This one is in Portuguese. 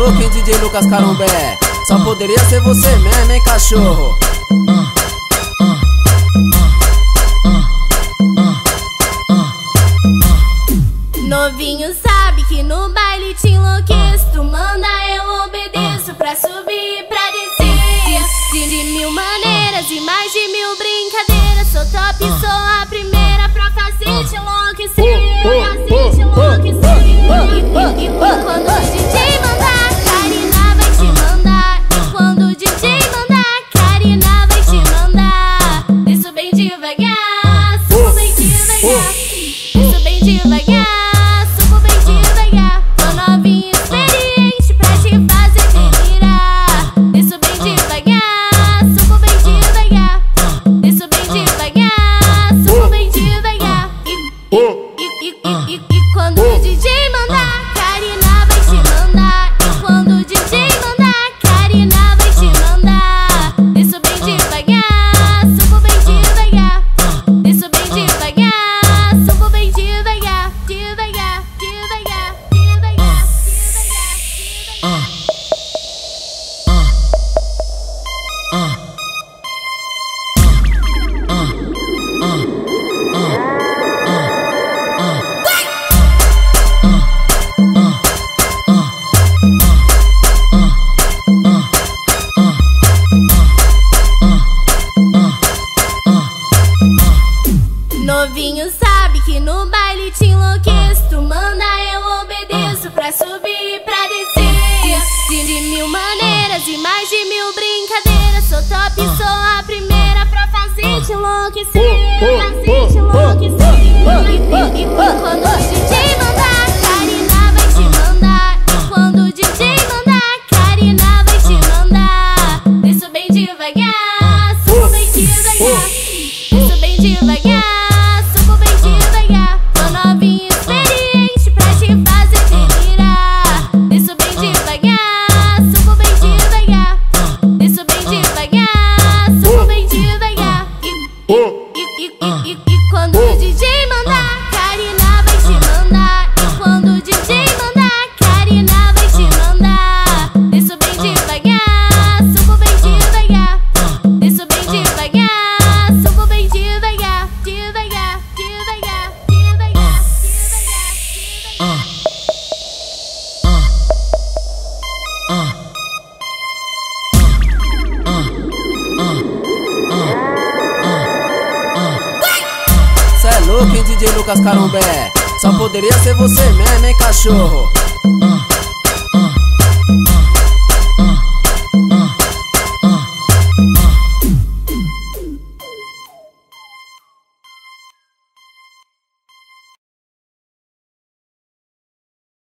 louco, hein, DJ Lucas Carumbé? Só poderia ser você mesmo, hein, cachorro? Novinho sabe que no baile te enlouqueço. Tu manda, eu obedeço. Pra subir e pra descer de mil maneiras e mais de mil brincadeiras. Sou top, sou a primeira pra fazer te enlouquecer. Fazer te enlouquecer. E quando o DJ mandar, Karina vai te mandar. E quando o DJ mandar, Karina vai te mandar. Desço bem devagar, subo bem devagar. Desço bem devagar. E quando o DJ mandar, Karina vai te mandar. E quando o DJ mandar, Karina vai te mandar. Desço bem devagar, subo bem devagar. Desço bem devagar, subo bem devagar. Devagar, devagar, devagar, Novinho sabe que no baile te enlouqueço. Tu manda, eu obedeço. Pra subir e pra descer de mil maneiras e mais de mil brincadeiras. Sou top, sou a primeira pra fazer te enlouquecer. Fazer te enlouquecer. E quando o DJ mandar, Karina vai te mandar. E quando o DJ mandar, Karina vai te mandar. Desço bem devagar, subo bem devagar. Desço bem devagar. E quando o DJ mandar, Karina vai te mandar. E quando o DJ mandar, Karina vai te mandar. Desço bem devagar, subo bem devagar. Desço bem devagar, subo bem devagar. Devagar, devagar, devagar, Cê é louco, hein, DJ Lucas Carumbé? Só poderia ser você mesmo, hein, cachorro?